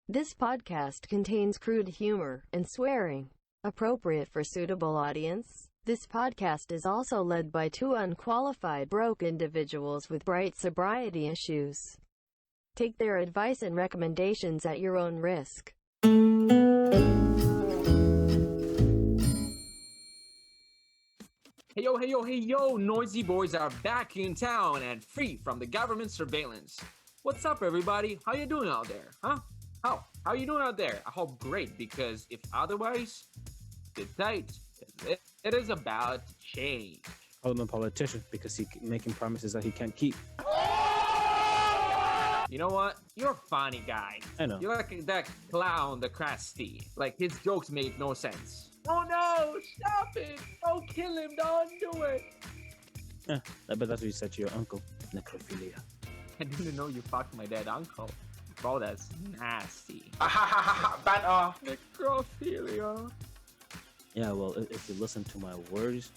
This podcast contains crude humor and swearing, appropriate for suitable audience. This podcast is also led by two unqualified broke individuals with bright sobriety issues. Take their advice and recommendations at your own risk. Hey yo, noisy boys are back in town and free from the government surveillance. What's up, everybody? How you doing out there, huh? How you doing out there? I hope great, because if otherwise, sit tight. It is about to change. I'm a politician because he's making promises that he can't keep. You know what? You're a funny guy. I know. You're like that clown, the Krusty. Like, his jokes make no sense. Oh no! Stop it! Don't kill him! Don't do it! I bet that's what you said to your uncle. Necrophilia. I didn't know you fucked my dead uncle. Bro, that's nasty. Banter. Necrophilia. Yeah, well, if you listen to my words,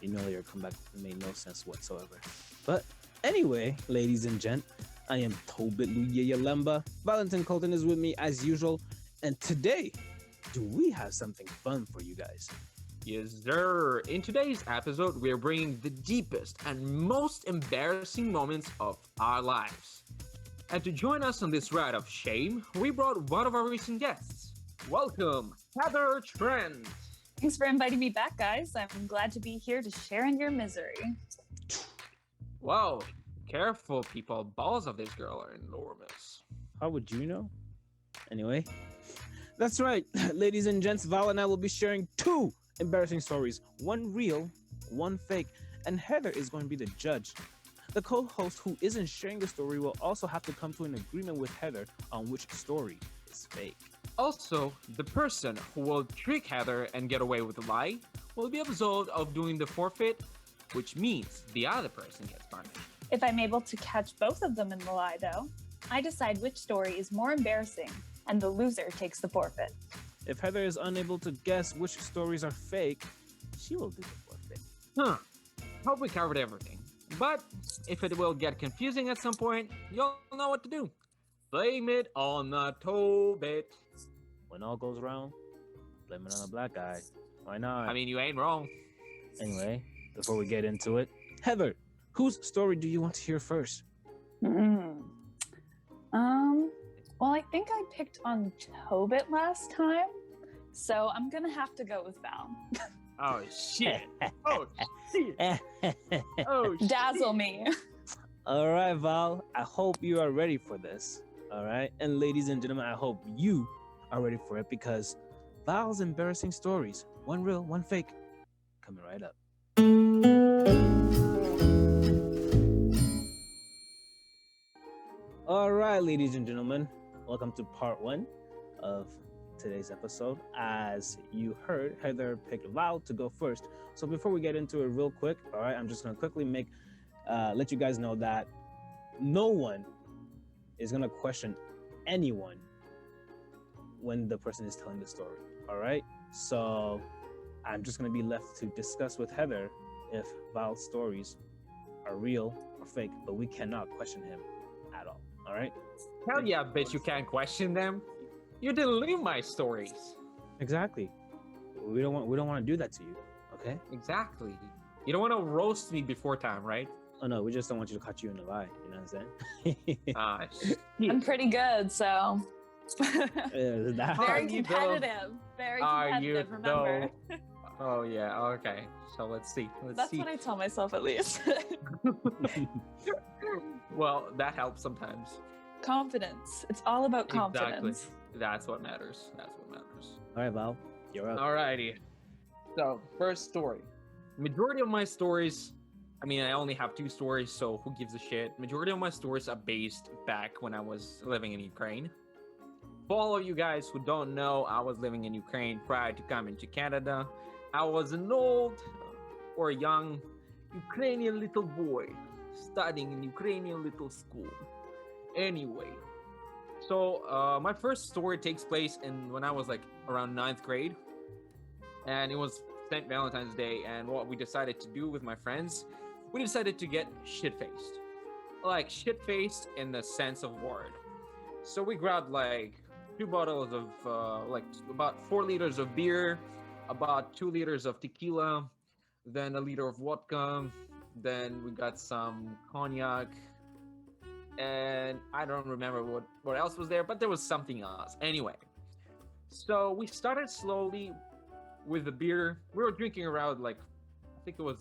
you know your comeback made no sense whatsoever. But anyway, ladies and gent, I am Tobit Luyeyalemba. Valentin Colton is with me as usual. And today, do we have something fun for you guys? Yes, sir. In today's episode, we're bringing the deepest and most embarrassing moments of our lives. And to join us on this ride of shame, we brought one of our recent guests. Welcome, Heather Trent. Thanks for inviting me back, guys. I'm glad to be here to share in your misery. Whoa, careful, people. Balls of this girl are enormous. How would you know? Anyway, that's right. Ladies and gents, Val and I will be sharing two embarrassing stories. One real, one fake. And Heather is going to be the judge. The co-host who isn't sharing the story will also have to come to an agreement with Heather on which story is fake. Also, the person who will trick Heather and get away with the lie will be absolved of doing the forfeit, which means the other person gets punished. If I'm able to catch both of them in the lie, though, I decide which story is more embarrassing, and the loser takes the forfeit. If Heather is unable to guess which stories are fake, she will do the forfeit. Huh. Hope we covered everything. But if it will get confusing at some point, you'll know what to do. Blame it on the Tobit. When all goes wrong, blame it on the black guy. Why not? I mean, you ain't wrong. Anyway, before we get into it, Heather, whose story do you want to hear first? Well, I think I picked on Tobit last time, so I'm gonna have to go with Val. Oh, shit. Oh, shit. Oh, shit. Dazzle me. All right, Val, I hope you are ready for this. All right, and ladies and gentlemen, I hope you are ready for it, because Val's embarrassing stories, one real, one fake, coming right up. All right, ladies and gentlemen, welcome to part one of today's episode. As you heard, Heather picked Val to go first. So before we get into it real quick, all right, I'm just gonna quickly let you guys know that no one is gonna question anyone when the person is telling the story, all right? So I'm just gonna be left to discuss with Heather if Val's stories are real or fake, but we cannot question him at all right? Hell yeah, bitch, you can't question them. You didn't leave my stories. Exactly. We don't want to do that to you, okay? Exactly. You don't want to roast me before time, right? Oh no, we just don't want you to catch you in the lie. You know what I'm saying? I'm pretty good, so. That Very competitive. Very competitive, remember. Oh yeah, okay. So let's see. That's what I tell myself, at least. Well, that helps sometimes. Confidence. It's all about confidence. Exactly. That's what matters. That's what matters. All right, Val, you're up. Alrighty. So, first story. Majority of my stories, I mean, I only have two stories, so who gives a shit? Majority of my stories are based back when I was living in Ukraine. For all of you guys who don't know, I was living in Ukraine prior to coming to Canada. I was an old or young Ukrainian little boy studying in Ukrainian little school. Anyway, so my first story takes place when I was like around 9th grade, and it was St. Valentine's Day. And what we decided to do with my friends, we decided to get shit-faced, like shit-faced in the sense of word. So we grabbed like two bottles of like about 4 liters of beer, about 2 liters of tequila, then a liter of vodka, then we got some cognac, and I don't remember what else was there, but there was something else. Anyway, so we started slowly with the beer. We were drinking around like I think it was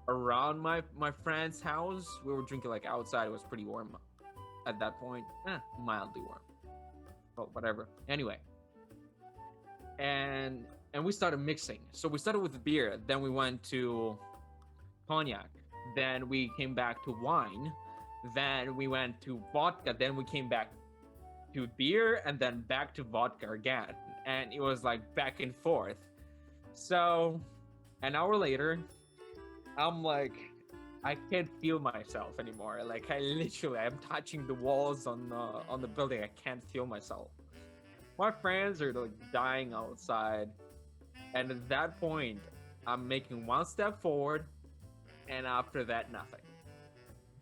around my friend's house. We were drinking like outside. It was pretty warm at that point, mildly warm. Well, whatever. Anyway, and we started mixing. So we started with the beer, then we went to cognac, then we came back to wine, then we went to vodka, then we came back to beer, and then back to vodka again. And it was like back and forth. So an hour later, I'm like, I can't feel myself anymore. Like I'm touching the walls on the building. I can't feel myself. My friends are like dying outside, and at that point, I'm making one step forward, and after that, nothing.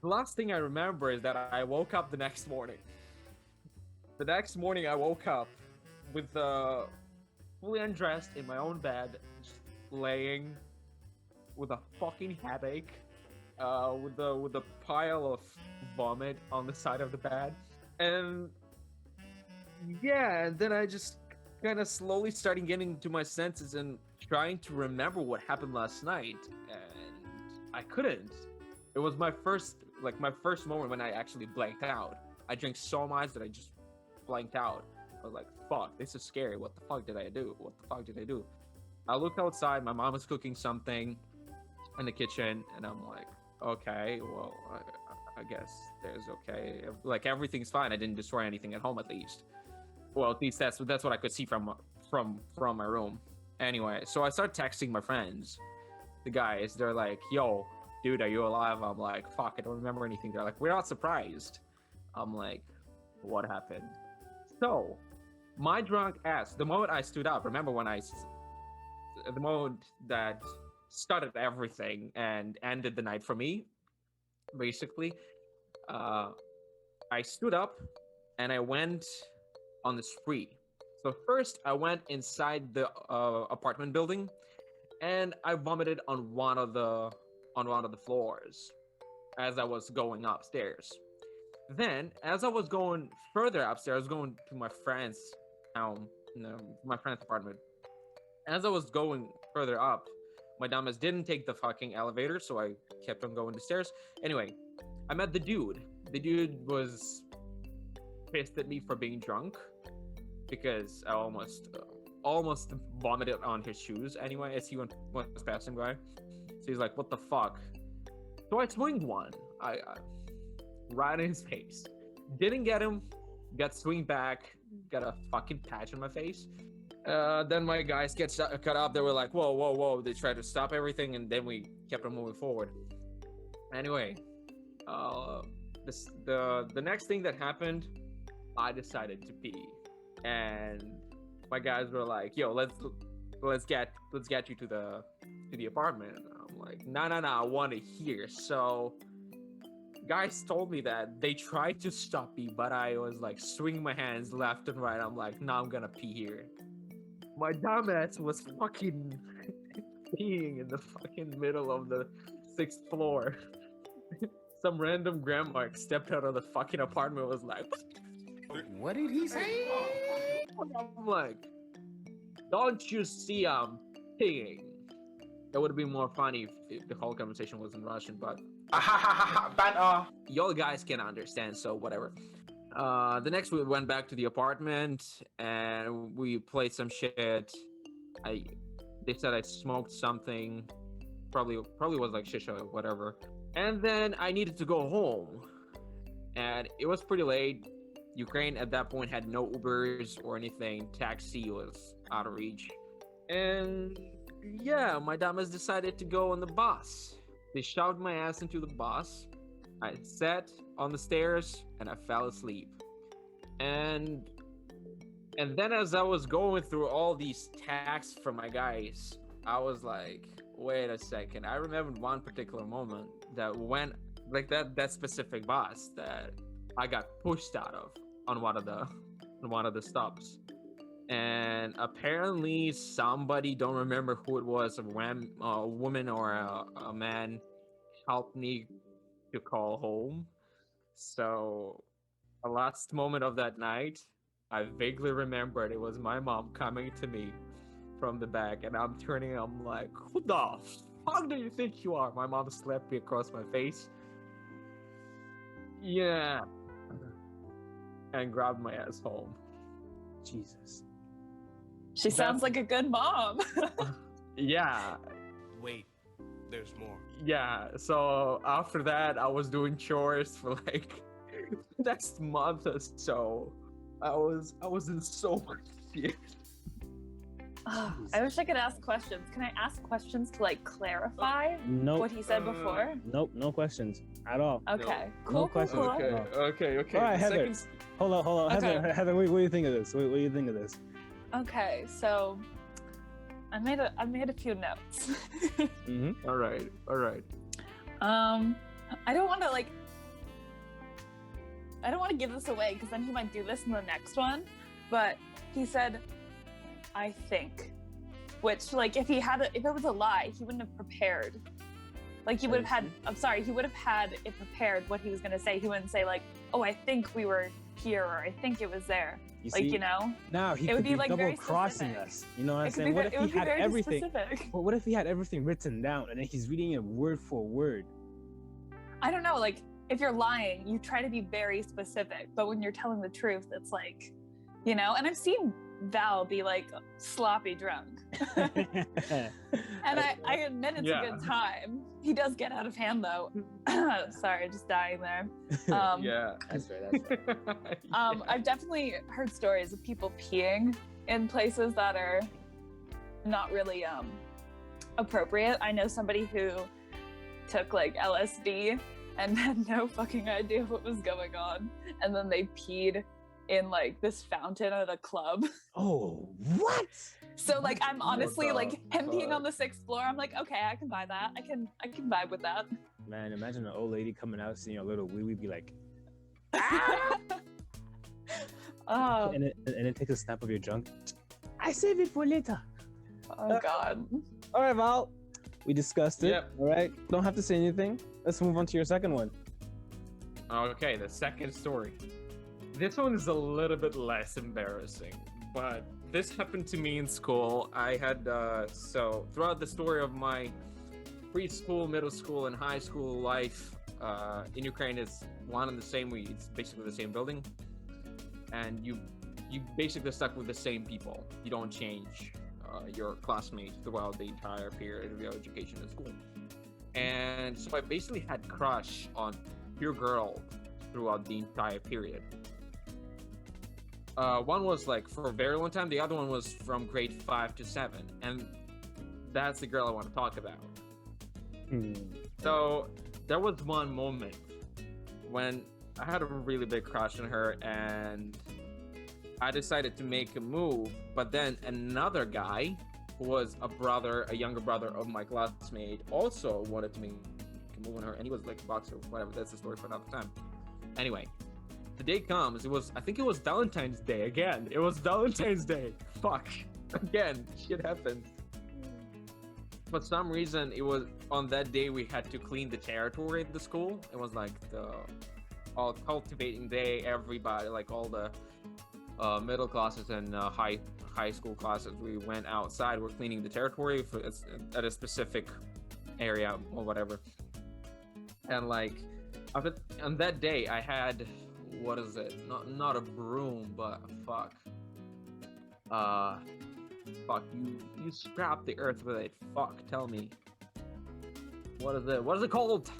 The last thing I remember is that I woke up the next morning. The next morning, I woke up with fully undressed in my own bed, just laying with a fucking headache. With a pile of vomit on the side of the bed, and yeah, and then I just kind of slowly started getting to my senses and trying to remember what happened last night, and I couldn't. It was my first moment when I actually blanked out. I drank so much that I just blanked out. I was like, "Fuck, this is scary. What the fuck did I do? What the fuck did I do?" I looked outside. My mom was cooking something in the kitchen, and I'm like, okay, well, I guess there's okay. Like everything's fine. I didn't destroy anything at home, at least. Well, at least that's what I could see from my room. Anyway, so I start texting my friends, the guys. They're like, "Yo, dude, are you alive?" I'm like, "Fuck, I don't remember anything." They're like, "We're not surprised." I'm like, "What happened?" So, my drunk ass. The moment I stood up, remember the moment that started everything and ended the night for me, basically, I stood up and I went on the spree. So first I went inside the apartment building, and I vomited on one of the floors as I was going upstairs. Then as I was going further upstairs, going to my friend's my friend's apartment. As I was going further up, my dumbass didn't take the fucking elevator, so I kept on going the stairs. Anyway, I met the dude. The dude was pissed at me for being drunk because I almost vomited on his shoes. Anyway, as he went past him, guy. So he's like, "What the fuck?" So I swing one, I right in his face. Didn't get him. Got swing back. Got a fucking patch on my face. Then my guys get cut up. They were like, "Whoa, whoa, whoa!" They tried to stop everything, and then we kept on moving forward. Anyway, the next thing that happened, I decided to pee, and my guys were like, "Yo, let's get you to the apartment." And I'm like, "No, I want it here." So guys told me that they tried to stop me, but I was like swinging my hands left and right. I'm like, "No, I'm gonna pee here." My dumbass was fucking peeing in the fucking middle of the 6th floor. Some random grandma stepped out of the fucking apartment, was like, What did he say? I'm like, "Don't you see I'm peeing?" It would have been more funny if the whole conversation was in Russian, but Banter. y'all guys can understand, so whatever. The next we went back to the apartment and we played some shit. They said I smoked something, probably was like shisha or whatever. And then I needed to go home, and it was pretty late. Ukraine at that point had no Ubers or anything. Taxi was out of reach. And yeah, my dumbass decided to go on the bus. They shoved my ass into the bus. I sat on the stairs and I fell asleep. And then as I was going through all these texts from my guys, I was like, wait a second. I remembered one particular moment that when like that specific bus that I got pushed out of on one of in one of the stops. And apparently somebody, don't remember who it was, a woman or a man, helped me to call home. So the last moment of that night, I vaguely remembered it was my mom coming to me from the back, and I'm like, who the fuck do you think you are? My mom slapped me across my face. Yeah. And grabbed my ass home. Jesus. She sounds like a good mom. Yeah. Wait, there's more. Yeah. So after that, I was doing chores for like the next month or so. I was in so much shit. I wish I could ask questions. Can I ask questions to like clarify Nope. what he said before? Nope. No questions at all. Okay. No Cool. questions. Cool. Okay. All right, The Heather. second- Hold on. Okay. Heather, what do you think of this? What do you think of this? Okay. So I made a few notes. Mm-hmm. All right. I don't want to give this away because then he might do this in the next one. But he said, "I think," which, like, if it was a lie, he wouldn't have prepared. Like, he would have had. I'm sorry, he would have had it prepared what he was gonna say. He wouldn't say like, "Oh, I think we were here," or "I think it was there." You Like, see, you know, now he it would could be, be like, double very crossing specific. us. You know what I'm it could be. saying? What It if would he be had very everything? specific. What if he had everything written down and then he's reading it word for word? I don't know. Like, if you're lying, you try to be very specific, but when you're telling the truth, it's like, you know. And I've seen Val be like sloppy drunk, and I admit it's a good time. He does get out of hand though. Sorry, just dying there. Yeah. That's right. I've definitely heard stories of people peeing in places that are not really appropriate. I know somebody who took like LSD and had no fucking idea what was going on, and then they peed in like this fountain at a club. Oh, what? So like, I'm honestly the like, him being fuck? on the 6th floor, I'm like, okay, I can buy that. I can vibe with that. Man, imagine an old lady coming out seeing a little wee wee, be like, Oh, and it takes a snap of your junk. I save it for later. oh god. All right, Val. We discussed it. Yep. All right. Don't have to say anything. Let's move on to your second one. Okay, the second story. This one is a little bit less embarrassing, but this happened to me in school. I had, so throughout the story of my preschool, middle school, and high school life in Ukraine, is one and the same. It's basically the same building. And you basically stuck with the same people. You don't change your classmates throughout the entire period of your education in school. And so I basically had crush on pure girl throughout the entire period. One was like for a very long time. The other one was from grade 5 to 7, and that's the girl I want to talk about. So there was one moment when I had a really big crush on her, and I decided to make a move. But then another guy, who was a younger brother of my classmate, also wanted to make a move on her, and he was like a boxer, whatever. That's the story for another time. Anyway, the day comes. I think it was Valentine's Day again. It was Valentine's Day. Fuck. Again, shit happened. For some reason, it was on that day we had to clean the territory at the school. It was like the all cultivating day. Everybody, like all the middle classes and high school classes, we went outside. We're cleaning the territory at a specific area or whatever. And like on that day, I had, what is it? Not a broom, but fuck. You scrap the earth with it. Fuck, tell me. What is it? What is it called?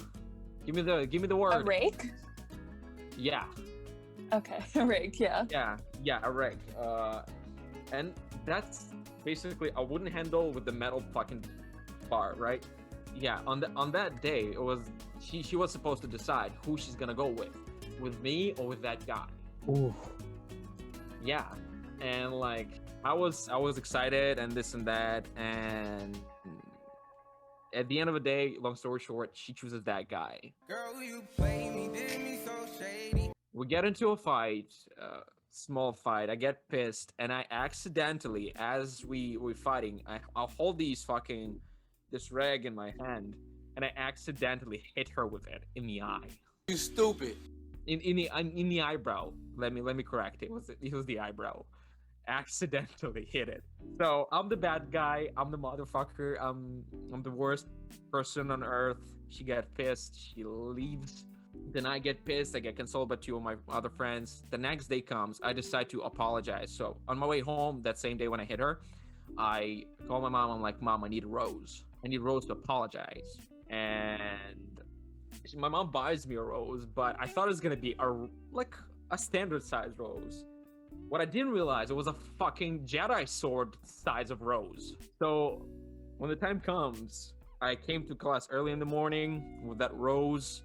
Give me the word. A rake? Yeah. Okay, a rake, yeah. Yeah, a rake. And that's basically a wooden handle with the metal fucking bar, right? Yeah, on that day, it was she was supposed to decide who she's gonna go with me or with that guy. Ooh. Yeah, and like I was excited and this and that, and at the end of the day, long story short, she chooses that guy. Girl, you play me, did me so shady. We get into a fight. small fight. I get pissed, and I accidentally, as we're fighting, I'll hold this rag in my hand, and I accidentally hit her with it in the eye. You stupid. In the eyebrow. Let me correct it. It was the eyebrow. Accidentally hit it. So I'm the bad guy. I'm the motherfucker. I'm the worst person on earth. She gets pissed. She leaves. Then I get pissed. I get consoled by two of my other friends. The next day comes. I decide to apologize. So on my way home that same day when I hit her, I call my mom. I'm like, Mom, I need a rose. I need Rose to apologize. And my mom buys me a rose, but I thought it was gonna be a standard size rose. What I didn't realize, it was a fucking Jedi sword size of rose. So when the time comes, I came to class early in the morning with that rose,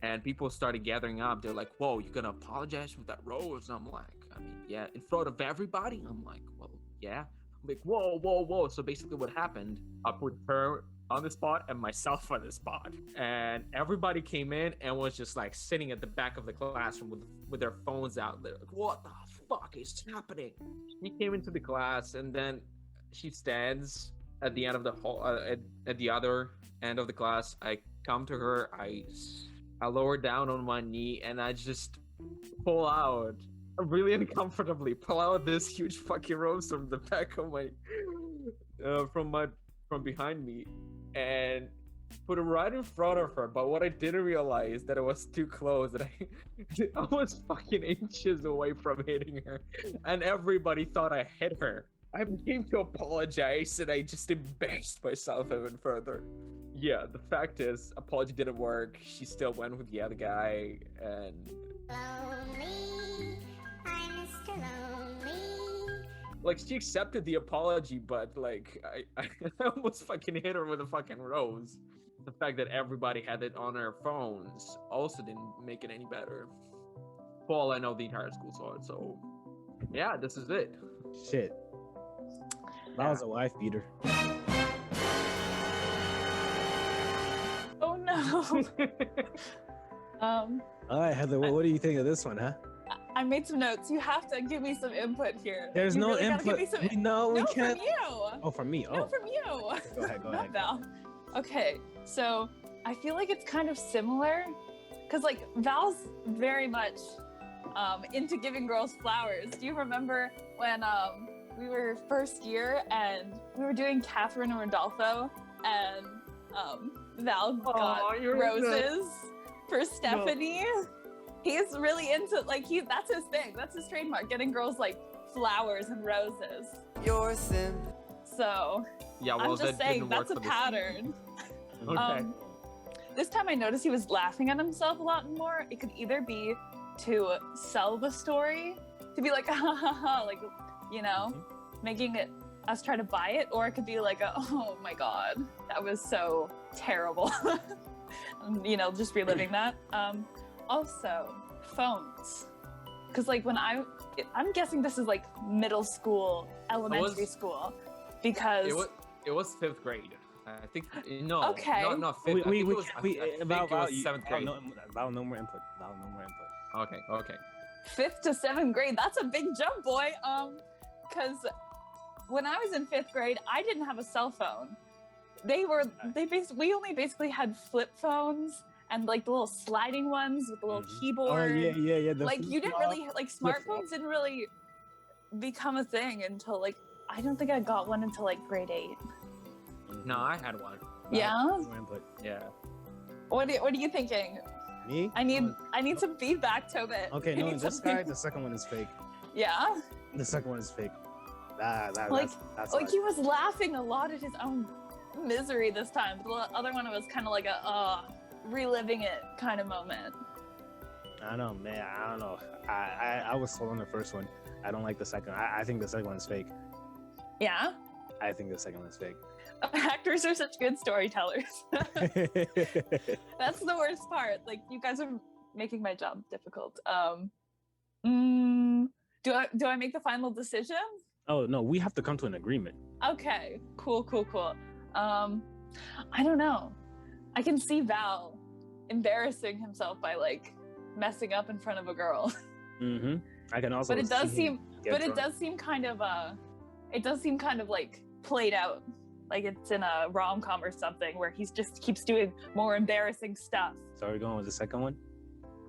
and people started gathering up. They're like, whoa, you're gonna apologize with that rose? And I'm like, I mean, yeah, in front of everybody? I'm like, well, yeah. I'm like, whoa. So basically what happened, I put her on the spot and myself on the spot. And everybody came in and was just like sitting at the back of the classroom with their phones out. They're like, what the fuck is happening? She came into the class, and then she stands at the end of the hall, at the other end of the class. I come to her, I lower down on my knee, and I just pull out, really uncomfortably, pull out this huge fucking rose from the back of my, from behind me, and put it right in front of her. But what I didn't realize, that it was too close, that I was fucking inches away from hitting her, and everybody thought I hit her. I came to apologize, and I just embarrassed myself even further. Yeah, the fact is, apology didn't work. She still went with the other guy, and Lonely, I'm Mr. Lonely. like, she accepted the apology, but like I almost fucking hit her with a fucking rose. The fact that everybody had it on their phones also didn't make it any better. Paul, I know the entire school saw it, so yeah, this is it. Shit. That was a wife beater. Oh no. All right, Heather, what do you think of this one, huh? I made some notes. You have to give me some input here. There's You no really gotta input. Give me some... No, we no, can't. from you. Oh, from me. No, Oh, from you. go ahead. Not Val. Okay, so I feel like it's kind of similar, because like Val's very much into giving girls flowers. Do you remember when we were first year and we were doing Catherine and Rodolfo, and Val got roses for Stephanie? No. He's really into, like, that's his thing. That's his trademark, getting girls like flowers and roses. Your sin. So yeah, well, I'm just saying that's a pattern. Okay. This time I noticed he was laughing at himself a lot more. It could either be to sell the story, to be like, ha ha ha, like, you know, making it us try to buy it, or it could be like, oh my god, that was so terrible. You know, just reliving that. Also, phones. Because like when I'm guessing this is like middle school, elementary school, because it was 5th grade. I think no. Okay. Not 5th. We it was 7th grade. Val, no more input. Val, no more input. Okay. 5th to 7th grade. That's a big jump, boy. Because when I was in 5th grade, I didn't have a cell phone. We only basically had flip phones and like the little sliding ones with the little keyboard. Oh yeah. Like you didn't really like smartphones didn't really become a thing until like I don't think I got one until like grade 8. No, I had one. Yeah. Yeah. What are you thinking? Me? I need some feedback, Tobit. Okay, I no, need this something. guy, the second one is fake. Yeah. The second one is fake. That's like he was laughing a lot at his own misery this time. The other one was kind of like a reliving it kind of moment. I don't know, man. I don't know. I was sold on the first one. I don't like the second. I think the second one is fake. Yeah. I think the second one is fake. Actors are such good storytellers. That's the worst part. Like you guys are making my job difficult. Do I make the final decision? Oh no, we have to come to an agreement. Okay, cool. I don't know. I can see Val embarrassing himself by like messing up in front of a girl. I can also. But it does see him seem, get but it drunk. does seem kind of it does seem kind of like played out, like it's in a rom-com or something where he's just keeps doing more embarrassing stuff. So are we going with the second one?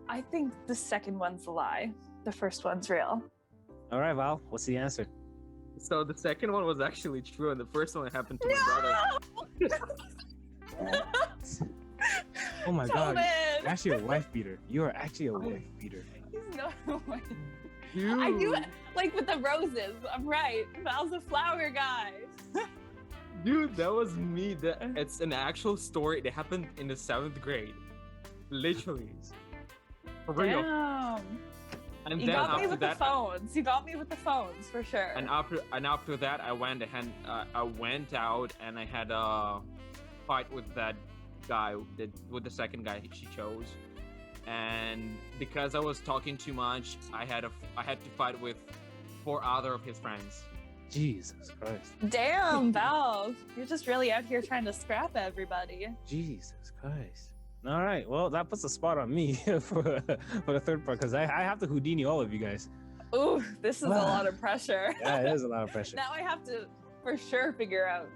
I think the second one's a lie. The first one's real. All right, Val. What's the answer? So the second one was actually true, and the first one happened to my brother. Oh my God! Tobit! You're actually a wife beater. You are actually a wife beater. He's not a wife. Dude. I knew it, like with the roses. I'm right. Val's a flower guy. Dude, that was me. It's an actual story. It happened in the 7th grade. Literally. For real. Damn. And You then got me after with that, the phones. You got me with the phones for sure. and after that, I went out and I had a fight with that guy, with the second guy she chose. And because I was talking too much, I had to fight with 4 other of his friends. Jesus Christ. Damn, Val. You're just really out here trying to scrap everybody. Jesus Christ. All right. Well, that puts a spot on me for the third part because I have to Houdini all of you guys. Ooh, this is a lot of pressure. Yeah, it is a lot of pressure. Now I have to for sure figure out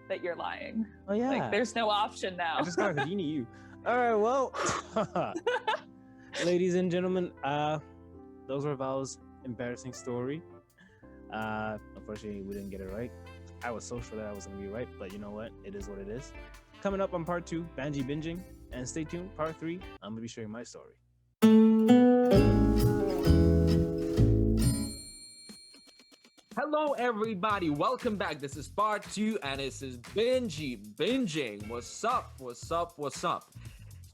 that you're lying. Oh yeah. Like, there's no option now. I just gotta Houdini you. All right. Well, ladies and gentlemen, those were Val's embarrassing story. Unfortunately, we didn't get it right. I was so sure that I was gonna be right, but you know what? It is what it is. Coming up on part 2, Banji binging, and stay tuned. Part 3, I'm gonna be sharing my story. Hello, everybody. Welcome back. This is part 2, and this is binging. What's up? What's up? What's up?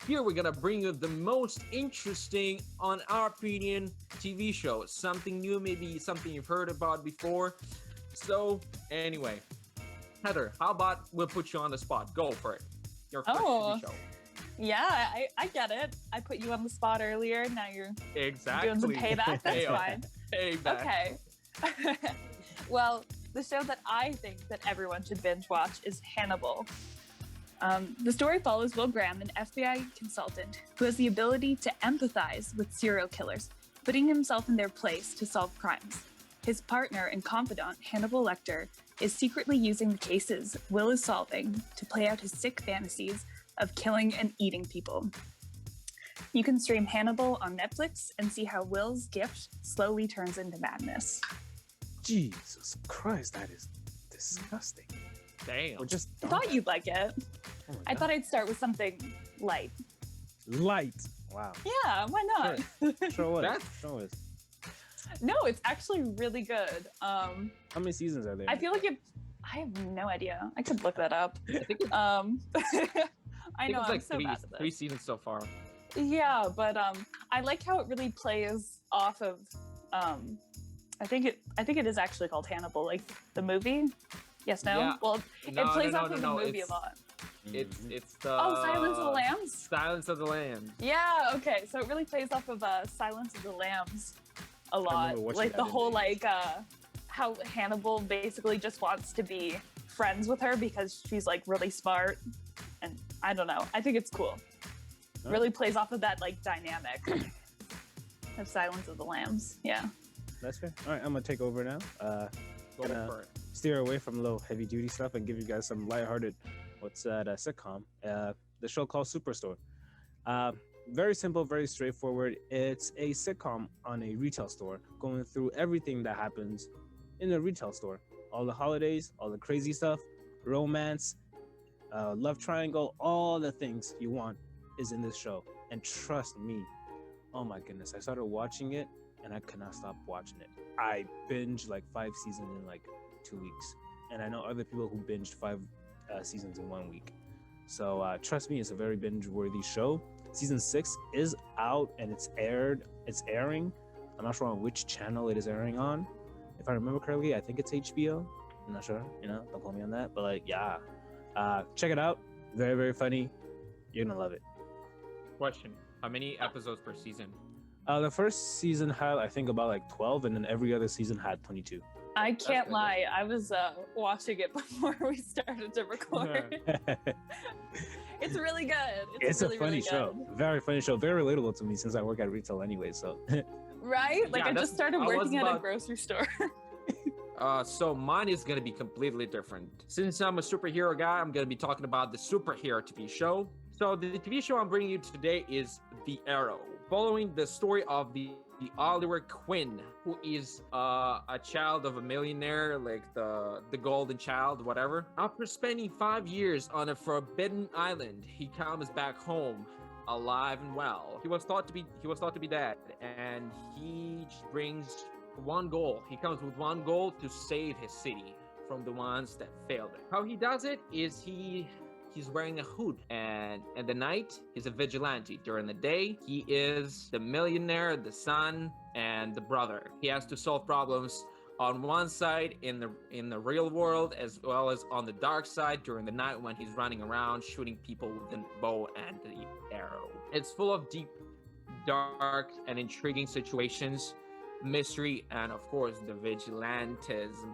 Here we're gonna bring you the most interesting, on our opinion, TV show. Something new, maybe something you've heard about before. So, anyway, Heather, how about we'll put you on the spot? Go for it. Your first TV show. Yeah, I get it. I put you on the spot earlier. Now you're Exactly. doing some payback. That's fine. Payback. Okay. Well, the show that I think that everyone should binge watch is Hannibal. The story follows Will Graham, an FBI consultant who has the ability to empathize with serial killers, putting himself in their place to solve crimes. His partner and confidant, Hannibal Lecter, is secretly using the cases Will is solving to play out his sick fantasies of killing and eating people. You can stream Hannibal on Netflix and see how Will's gift slowly turns into madness. Jesus Christ, that is disgusting. Damn. Or just I thought you'd like it. Oh my I God. thought I'd start with something light. Light. Wow. Yeah, why not? Show us. That's- Show us. No, it's actually really good. How many seasons are there? I feel like I have no idea. I could look that up. I think it's, I know, it's I'm like so bad at three this. seasons so far. Yeah, but I like how it really plays off of I think it is actually called Hannibal, like the movie. Yes, no? Yeah. Well, No, it plays no, off no, of no, the movie a it's- lot. It's the Oh, Silence of the Lambs? Silence of the Lambs. Yeah, okay. So it really plays off of Silence of the Lambs a lot. remember watching Like that the in whole the- like how Hannibal basically just wants to be friends with her because she's like really smart. And I don't know. I think it's cool. Huh? Really plays off of that like dynamic of Silence of the Lambs. Yeah. That's fair. All right, I'm gonna take over now. Go Gonna- for it. Steer away from a little heavy duty stuff and give you guys some lighthearted, what's that, sitcom. The show called Superstore. Very simple, very straightforward. It's a sitcom on a retail store going through everything that happens in a retail store. All the holidays, all the crazy stuff, romance, love triangle, all the things you want is in this show. And trust me, oh my goodness, I started watching it and I could not stop watching it. I binged like 5 seasons in like 2 weeks. And I know other people who binged 5 seasons in 1 week. So trust me, it's a very binge-worthy show. Season 6 is out and it's airing. I'm not sure on which channel it is airing on. If I remember correctly, I think it's HBO. I'm not sure, don't quote me on that. But like, yeah, check it out. Very, very funny. You're gonna love it. Question: how many episodes per season? The first season had, I think, about like 12, and then every other season had 22. I can't good. lie. I was watching it before we started to record. It's really good. It's really, a funny really show. good. Very funny show. Very relatable to me since I work at retail anyway. So Right? Like Yeah, I just started I was working at a about- grocery store. So mine is gonna be completely different. Since I'm a superhero guy, I'm gonna be talking about the superhero TV show. So the TV show I'm bringing you today is The Arrow, following the story of the Oliver Queen, who is a child of a millionaire, like the golden child, whatever. After spending 5 years on a forbidden island, he comes back home alive and well. He was thought to be dead, and he brings one goal. He comes with one goal to save his city from the ones that failed it. How he does it is he's wearing a hood, and in the night he's a vigilante. During the day he is the millionaire, the son, and the brother. He has to solve problems on one side in the real world, as well as on the dark side during the night when he's running around shooting people with the bow and the arrow. It's full of deep, dark, and intriguing situations, mystery, and of course the vigilantism.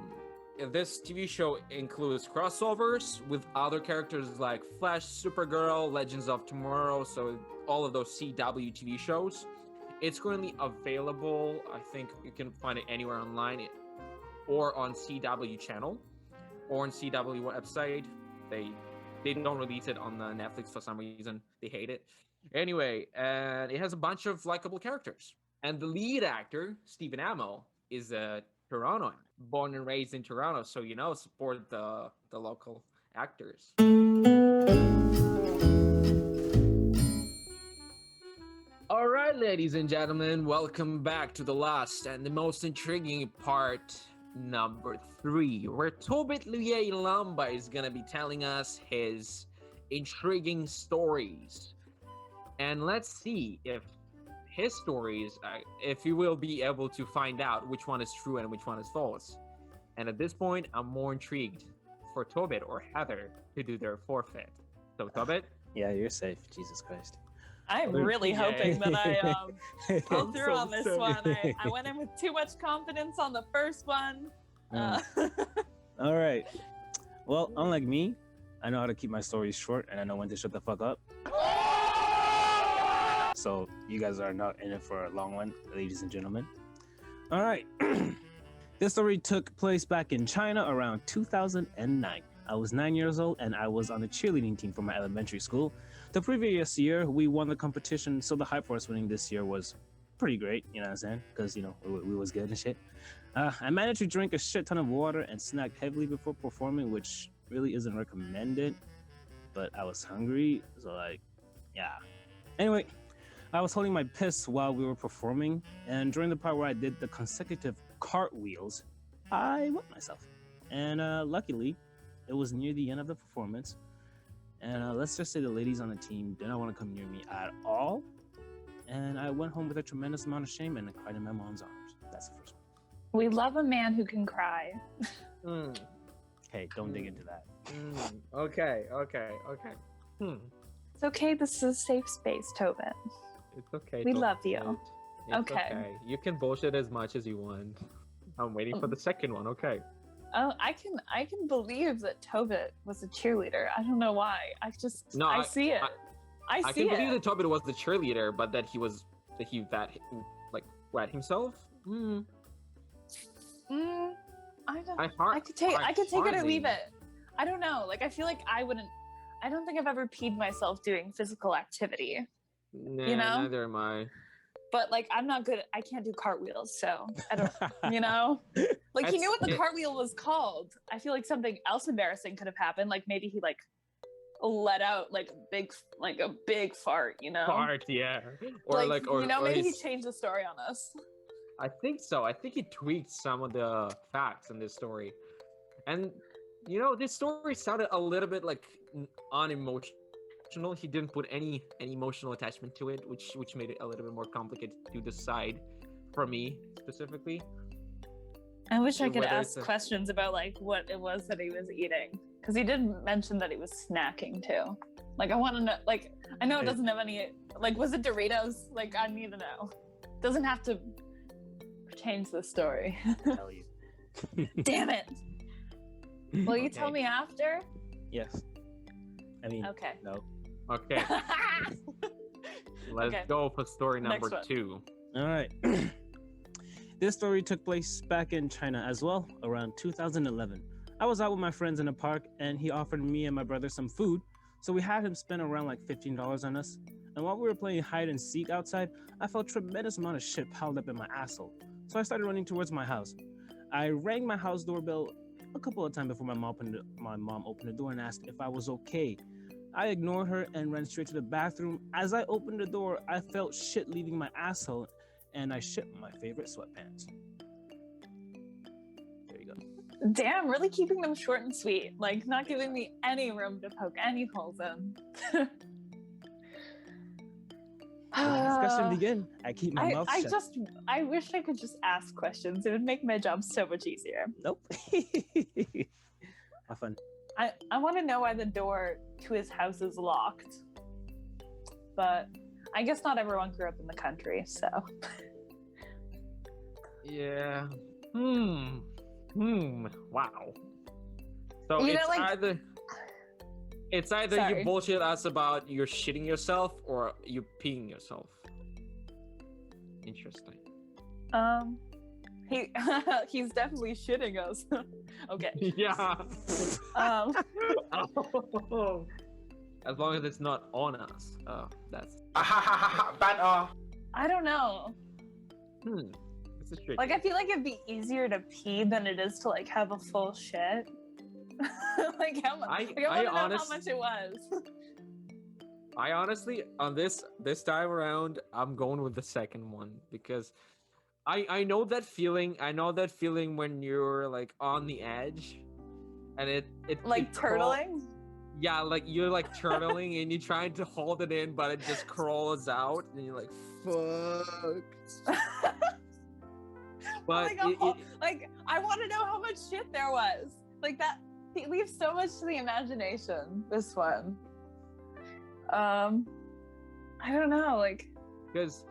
This TV show includes crossovers with other characters like Flash, Supergirl, Legends of Tomorrow, so all of those CW TV shows. It's currently available. I think you can find it anywhere online, or on CW channel, or on CW website. They don't release it on the Netflix for some reason. They hate it. Anyway, and it has a bunch of likable characters. And the lead actor, Stephen Amell, is a Torontoan, born and raised in Toronto, so support the local actors. All right, ladies and gentlemen, welcome back to the last and the most intriguing part, number 3, where Tobit Lamba is gonna be telling us his intriguing stories. And let's see if his stories, if you will be able to find out which one is true and which one is false. And at this point, I'm more intrigued for Tobit or Heather to do their forfeit. So Tobit? Yeah, you're safe. Jesus Christ. I'm really Yay. hoping that I pull I'm through so on this sorry. one. I went in with too much confidence on the first one. All right. Well, unlike me, I know how to keep my stories short, and I know when to shut the fuck up. So you guys are not in it for a long one, ladies and gentlemen. All right. This story took place back in China around 2009. I was 9 years old, and I was on the cheerleading team for my elementary school. The previous year, we won the competition, so the hype for us winning this year was pretty great, you know what I'm saying? Because, we was good and shit. I managed to drink a shit ton of water and snack heavily before performing, which really isn't recommended, but I was hungry, so yeah. Anyway, I was holding my piss while we were performing, and during the part where I did the consecutive cartwheels, I wet myself. And luckily, it was near the end of the performance, and let's just say the ladies on the team did not want to come near me at all, and I went home with a tremendous amount of shame and I cried in my mom's arms. That's the first one. We love a man who can cry. Hey, don't dig into that. Okay. It's okay. This is a safe space, Tobit. It's okay. We Tobit. love you. It's Okay. You can bullshit as much as you want. I'm waiting for the second one. Okay. Oh, I can believe that Tobit was a cheerleader. I don't know why. I see it. I I see can believe it. that Tobit was the cheerleader, but that he wet himself. I don't. I I could take it or leave it. I don't know. I feel like I wouldn't. I don't think I've ever peed myself doing physical activity. Nah, You know? neither am I. But I'm not good. I can't do cartwheels, so I don't. He knew what the That's- cartwheel was called. I feel like something else embarrassing could have happened. Maybe he let out a big fart. Fart, yeah. Or maybe he changed the story on us. I think so. I think he tweaked some of the facts in this story, and this story sounded a little bit unemotional. He didn't put any emotional attachment to it, which made it a little bit more complicated to decide for me specifically. I wish I could Whether ask it's a- questions about what it was that he was eating, because he did mention that he was snacking too. I want to know. I know it doesn't have any. Was it Doritos? I need to know. Doesn't have to change the story. Tell you. Damn it! Will you Okay. tell me after? Yes. I mean, Okay. no. Okay, let's Okay. go for story Next number one. 2. All right. This story took place back in China as well, around 2011. I was out with my friends in a park, and he offered me and my brother some food, so we had him spend around like $15 on us. And while we were playing hide and seek outside, I felt a tremendous amount of shit piled up in my asshole. So I started running towards my house. I rang my house doorbell a couple of times before my mom opened the door and asked if I was okay. I ignored her and ran straight to the bathroom. As I opened the door, I felt shit leaving my asshole, and I shit my favorite sweatpants. There you go. Damn, really keeping them short and sweet. Like, not giving me any room to poke any holes in. Discussion begin. I keep my mouth shut. I wish I could just ask questions. It would make my job so much easier. Nope. Have fun. I want to know why the door to his house is locked. But I guess not everyone grew up in the country, so. Yeah. Wow. So You know, it's like- either Sorry. you bullshit us about you're shitting yourself or you peeing yourself. Interesting. He's definitely shitting us. Okay. Yeah. Um, As long as it's not on us. Oh, that's Banter. I don't know. This is tricky. Like, I feel like it'd be easier to pee than it is to like have a full shit. Like how much? I I want to know how honest- much it was. I honestly, on this time around, I'm going with the second one because I know that feeling. I know that feeling when you're like on the edge, and it Like turtling. Yeah, like you're like turtling and you're trying to hold it in, but it just crawls out, and you're like, fuck. But Like I want to know how much shit there was. Like that. It leaves so much to the imagination. This one. I don't know. Like because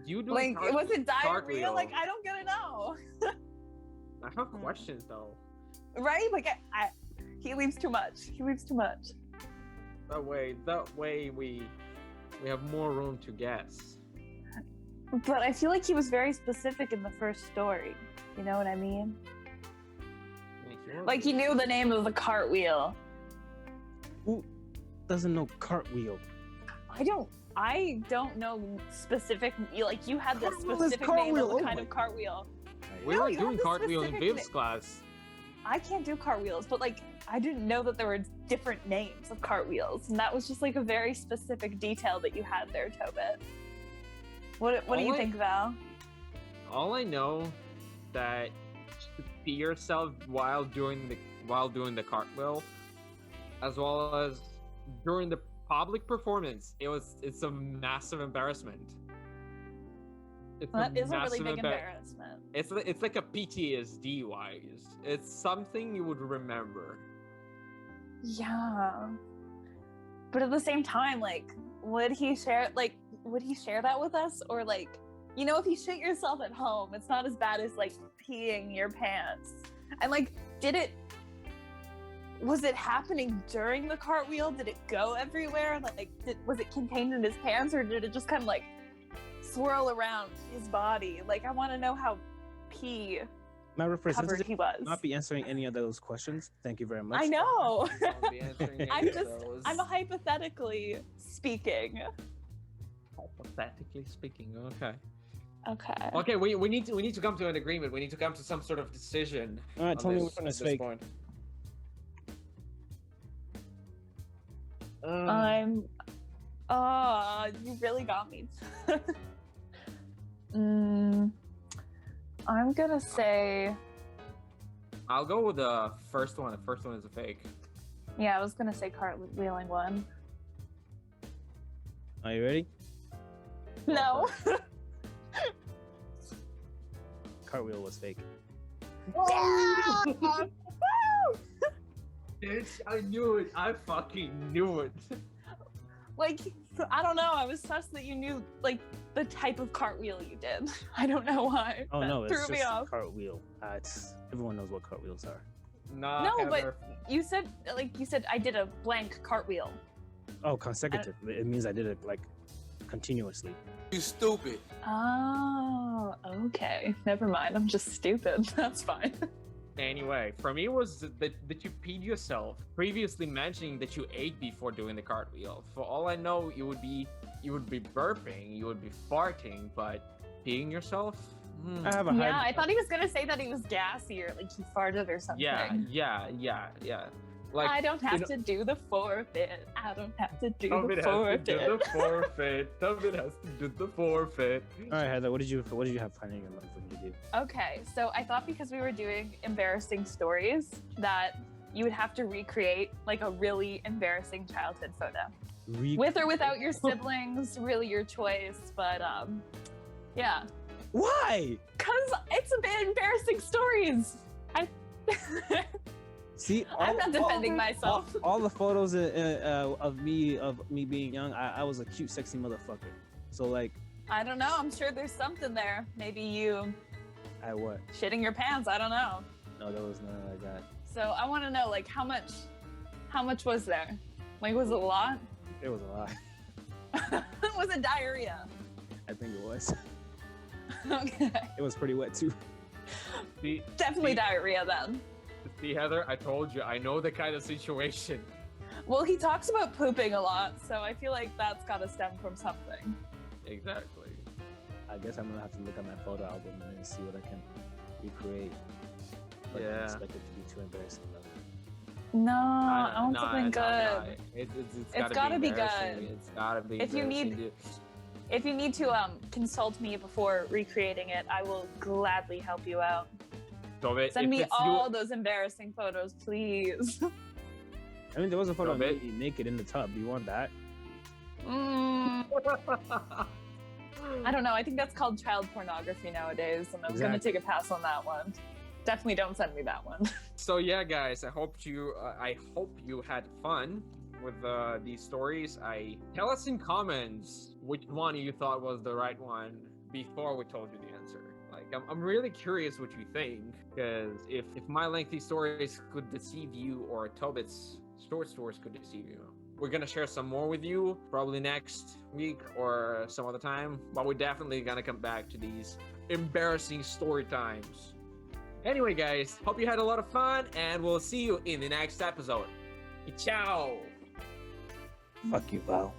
you do like was it diarrhea? cartwheel. Like I don't gonna know. I have questions though. Right? Like I he leaves too much. He leaves too much. That way we have more room to guess. But I feel like he was very specific in the first story. You know what I mean? Like he knew the name of the cartwheel. Who doesn't know cartwheel? I don't know specific. Like you had the Cartwheel is specific name of cartwheel, the kind oh of cartwheel. We No, were you doing have the cartwheel in specific Viv's class. I can't do cartwheels, but like I didn't know that there were different names of cartwheels, and that was just like a very specific detail that you had there, Tobit. What do you think, Val? All I know that to pee yourself while doing the cartwheel, as well as during the public performance, it's a massive embarrassment. That is a really big embarrassment. It's like a PTSD wise. It's something you would remember. Yeah, but at the same time, like, would he share that with us, or like, you know, if you shit yourself at home, it's not as bad as like peeing your pants. And like, was it happening during the cartwheel? Did it go everywhere? Like, was it contained in his pants, or did it just kind of like swirl around his body? Like, I want to know how pee My covered representative he was. will not be answering any of those questions. Thank you very much. I know. I'll be answering any I'm of just, those. I'm hypothetically speaking. Hypothetically speaking. Okay. Okay. Okay. We need to come to an agreement. We need to come to some sort of decision. All right, on tell me this- which one at is this fake. point. You really got me. I'm gonna say, I'll go with the first one. The first one is a fake. yeah, I was gonna say cartwheeling one. Are you ready? No. Cartwheel was fake. Bitch, I knew it. I fucking knew it. Like, I don't know. I was sus that you knew like the type of cartwheel you did. I don't know why. Oh That no, it's threw me just a off. cartwheel. Everyone knows what cartwheels are. Nah, No, Heather. but you said I did a blank cartwheel. Oh, consecutive. It means I did it like continuously. You stupid. Oh, okay. Never mind. I'm just stupid. That's fine. Anyway, for me, it was that you peed yourself. Previously mentioning that you ate before doing the cartwheel. For all I know, you would be burping, you would be farting, but peeing yourself? I have a Yeah, high. I thought he was gonna say that he was gassy or like he farted or something. Yeah. Like, I don't have to do the forfeit. I don't have to do Tobit the has to forfeit. do the forfeit. Tobit has to do the forfeit. All right, Heather, what did you have planned in your mind for me to do? Okay, so I thought because we were doing embarrassing stories that you would have to recreate like a really embarrassing childhood photo. With or without your siblings, really your choice, but yeah. Why? Cause it's a bit embarrassing stories. See, I'm not defending myself. All the photos of me being young, I was a cute, sexy motherfucker. So like, I don't know. I'm sure there's something there. Maybe you I what? shitting your pants. I don't know. No, there was none like that. So I want to know, like, how much was there? Like, was it a lot? It was a lot. Was it diarrhea? I think it was. Okay. It was pretty wet too. Definitely diarrhea then. See, Heather, I told you, I know the kind of situation. Well, he talks about pooping a lot, so I feel like that's got to stem from something. Exactly. I guess I'm gonna have to look at my photo album and see what I can recreate. But I Yeah. don't expect it to be too embarrassing though. No, I want something good. It's gotta be embarrassing. good. It's gotta be If you embarrassing, need- dude. If you need to consult me before recreating it, I will gladly help you out. Tobit, Send if me it's all those embarrassing photos, please. I mean, there was a photo of Little me naked in the tub. Do you want that? Mm, I don't know. I think that's called child pornography nowadays, and I'm gonna Exactly. take a pass on that one. Definitely don't send me that one. So yeah, guys, I hope you had fun with these stories. Tell us in comments which one you thought was the right one before we told you the answer. Like, I'm really curious what you think, because if my lengthy stories could deceive you, or Tobit's short stories could deceive you, we're gonna share some more with you probably next week or some other time, but we're definitely gonna come back to these embarrassing story times. Anyway, guys, hope you had a lot of fun, and we'll see you in the next episode. Ciao! Fuck you, Val.